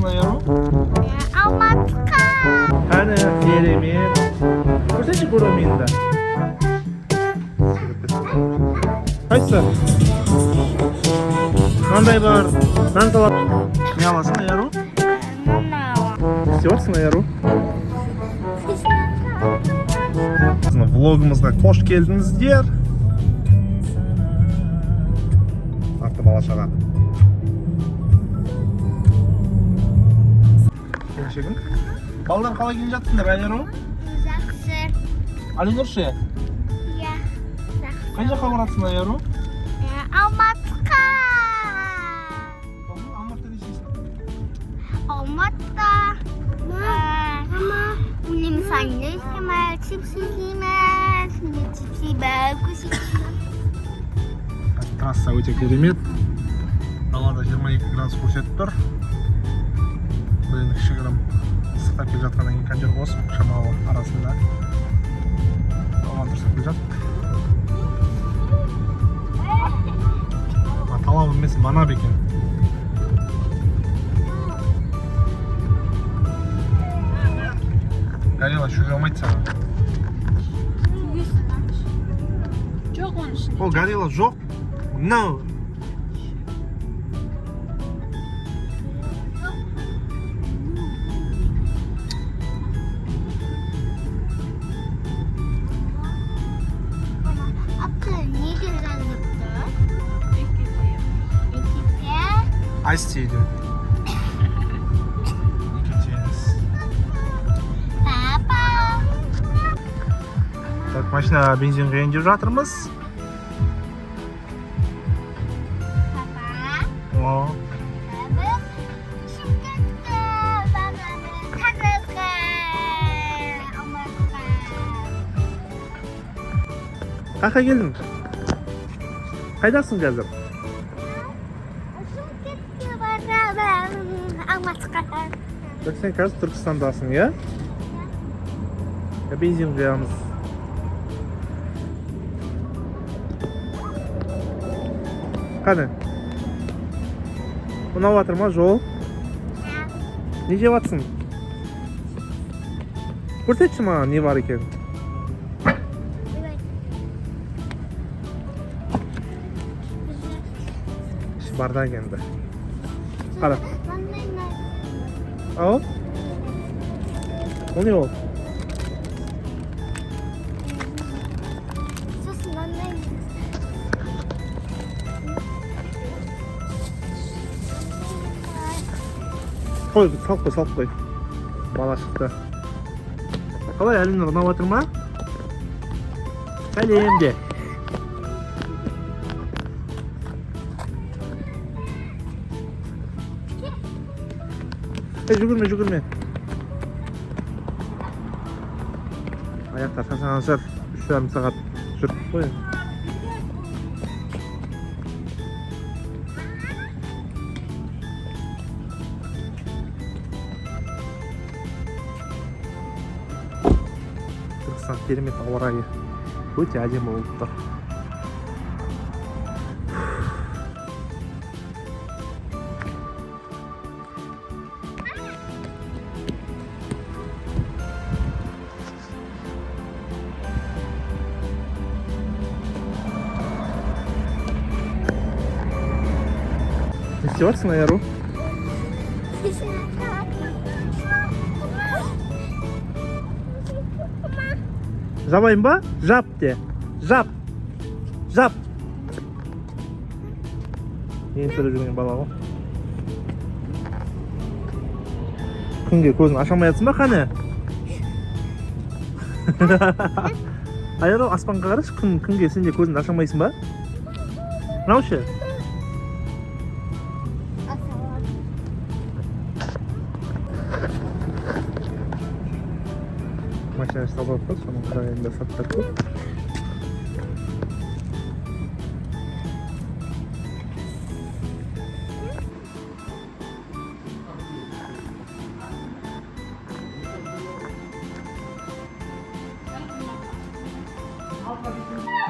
жатырсың аяру? Алматыға. Қане, керемет. Көрсетші көрерменді. Қайсы? Қандай бар? Нан салат. Не аласың аяру? Не істеватсың аяру? Влогымызға қош келдіңіздер. Атты бала-шаға. Келіншегің? Балдар қалай келе жатсыңдар, аяру? Жақсы. Алинұр ше? Иә, жақсы. Қай жаққа баратсың, аяру? Алматыға. Алматыда не істейсің? Алматыда. Мама, өнеміз айнышымыз, чипсы жейміз, чипсы бәлкі жейміз. Трасса өте керемет. Ауада 22 градус көрсетіп тұр. Бұл енді кішігірім ыстықтап келе жатқаннан кейін кондер қосып шамалы арасында ауған тұрсақ келе жаттық. Талап емес, манап екен. Галила шөге алмайды саған. Жоқ оның ішінде. Ол Галила жоқ. No. Ice tea diyor. Papa. Так, машина бензин құйын деп жатырмыз. Papa. О, Biz Şirket'te babamın tanıdığı Алматыға. қаққа келдің? Қайдасың қазір? Şirket'te babamın Алматыға. Так, сен қазір Түркістандасың, иә? Бензин құямыз. Қане? Ұнап жатыр ма жол? Не жеп жатсың? Көрсетші маған не бар екен? Бардак енді. Қара. Ау? Ол не ол? Сосын аннан Қой, салып қой. Бала шықты. Қалай, Әлинұр ұнап жатыр ма? Сәлем де. Жүгірме. Аяқтар шаршағансар, 3,5 сағат жүріп қой. Түркістан керемет ауа райы. Өте әдемі болып тұр. Не істеватсың, аяру? Жабайын ба? Жап де. Жап. Ең сөйлеп жүрген бала ғой. Күнге көзін аша алмай жатсың ба, қане? Аяру, аспанға қарашы, күнге сен де көзін аша алмайсың ба? Мынау ше? Машина салып қой, соның қарайында саттар көп.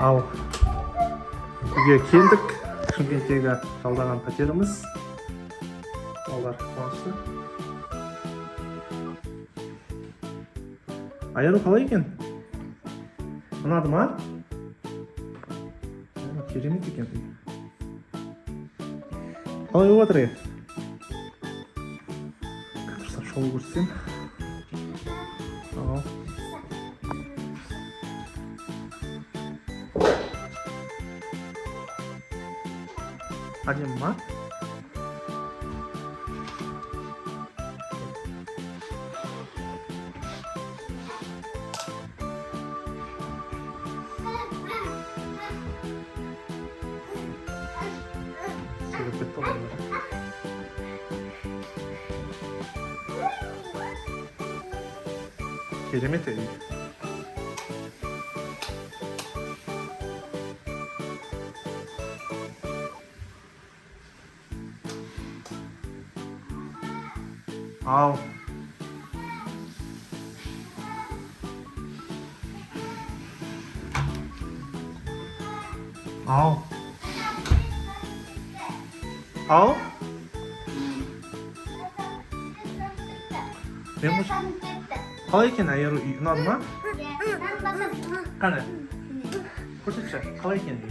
Ал үйге келдік. Шымкенттегі жалдаған пәтеріміз. Ал Балдар қуанышты. Айару қалай екен? Ұнады ма? Керемет екен. Қалай болып жатыр? Қатырсап шоу көрсетсем. Ал. Әдемі ма? Сөйлеп кетті ғой. Керемет үй. Ал. Ал. Ал. Мен қош. Қалай екен Айару үй? Ұнады ма? Қане? Көрсетші. Қалай екен үй?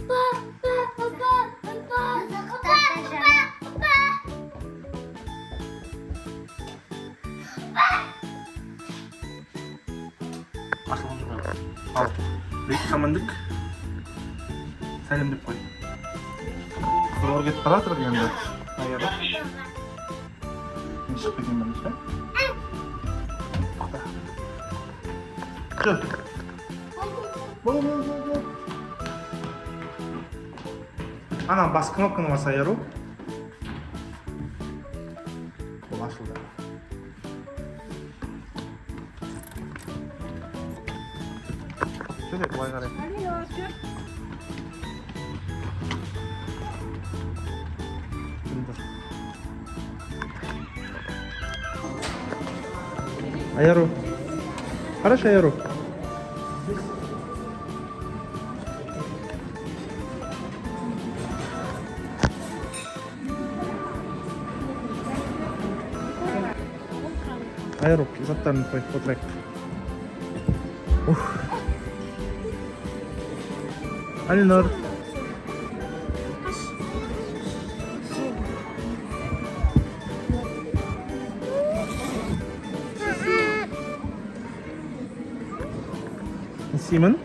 Ашылым жүрген. Ал. Бейті қамандық. Сәлем деп қой. Қызылор кетіп баратыр енді. Айару. Мен шығып кетейін бәрін, ше? Жүр. Бол. Ана бас кнопканы баса Айару. Ол ашылды. Şöyle kolay garip. Айару. Хорошо, Айару. Айару, заттарын қой, отырайық. Алинор. Симон?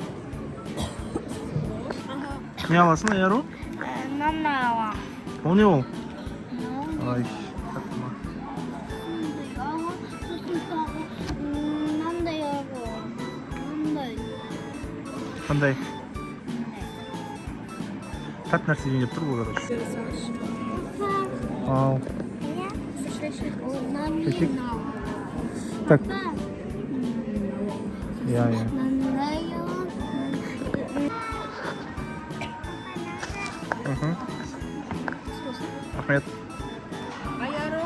Не аласың, Айару? Мама. Оны ол? Ай, қатыма. Қандай? Тат нәрсе жеңіп тұр бұл қараш. Ау. Шешек? Так. Я. Рахмет. Айару.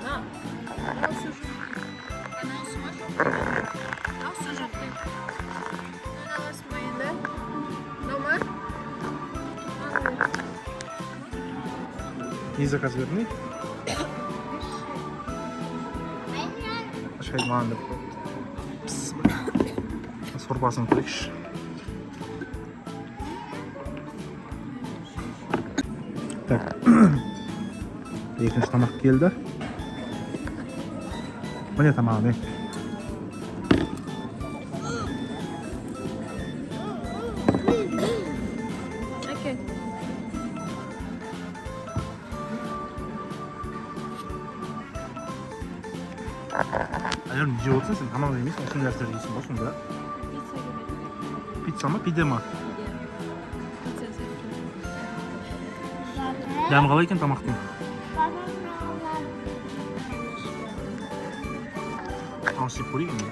На. Al sucuklu. Alsın bayında. Номер. Не заказ верни. Ашайын маған деп. Сорпасын көрейікші. Так. Екінші тамақ келді. Міне тамағы. Окей. Айару не жеп отырсың? Сен тамақ емес, осындай нәрселер жейсің ба сонда? Пицца ма, пиде ма? Дәмі қалай екен тамақтың? Ал сеп көрейік енді.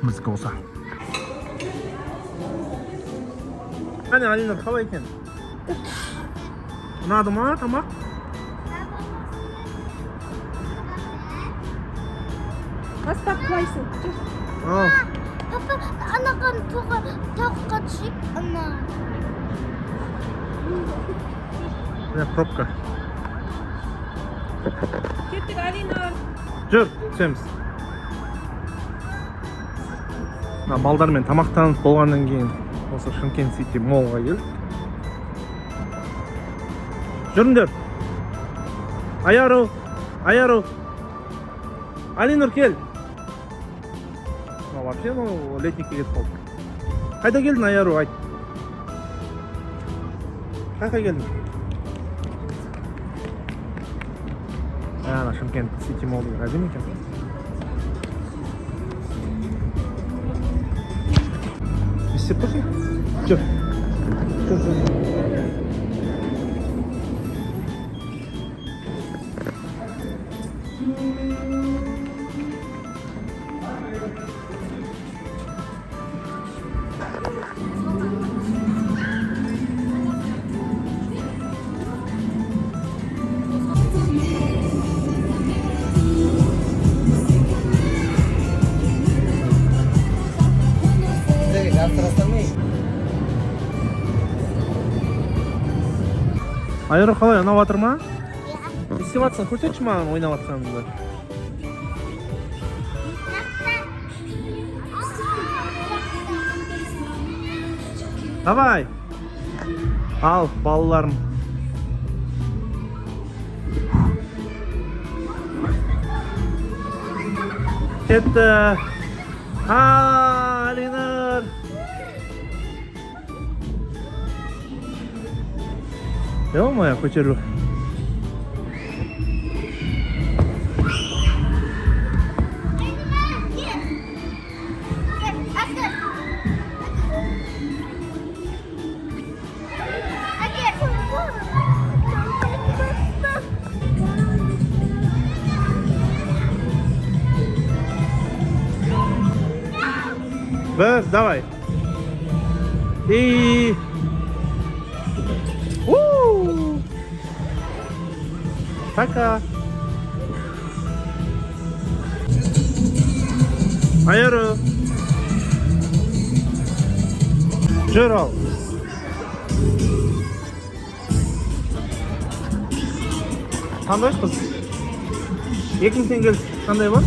Біздікі болса. Қане Алинор, қалай екен? Ұнады ма тамақ? Бастап құлайсың. Жүр. Ал. Папа, анаған тауыққа түсейік. Ана. Мына пробка. Кеттік, Алинор. Жүр, түсеміз. Балдармен тамақтанып болғаннан кейін осы Шымкент Сити молға келдік. Жүріңдер. Аяру. Алинур, кел. Вообще, летникке кетіп қалды. Қайда келдің, Аяру, айт. Қайда келдің? Ана Шымкент Сити Молл деген әдемі екен. Істеп тұрсың? Жүр. Айыры қалай, ұнап жатыр ма? Не істеп жатсың? Көрсетші маған ойнап жатқаныңды. Давай! Ал, балаларым. Кетті! Алинур! Ё-моё, көтеру. Бір, давай. И... Пока. Аяру. Жүр ал. Қандай қыз? 2000 теңге қандай бар?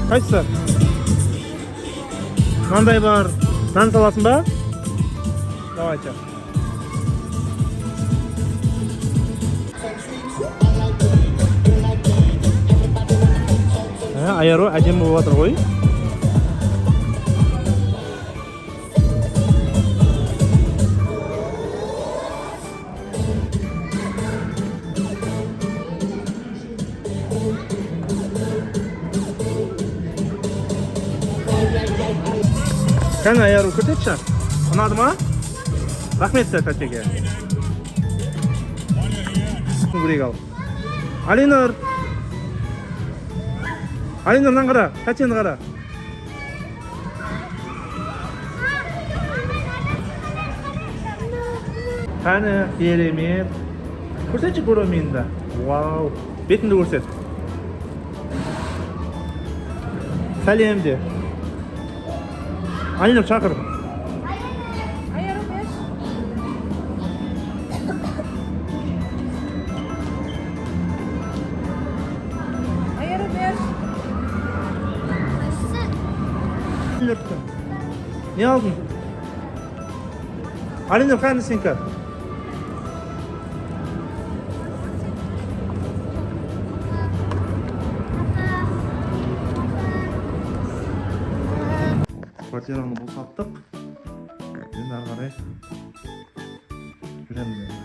Қайсы? Қандай бар? Нан саласың ба? Давайте. Аяру әдемі болып жатыр ғой. Қане Аяру, көрсетші. Ұнады ма? Рахмет тәтеге. Көрейік ал. Алинур. Алинурдан қара, тәтені қара. Қане, керемет. Көрсетші көрерменді. Вау. Бетіңді көрсет. Сәлем де. Алинур, шақыр. Аяру, бер. Аяру, бер. Не алдың? Алинур, қаны сенкі? Квартираны босаттық. Енді ары қарай жүреміз.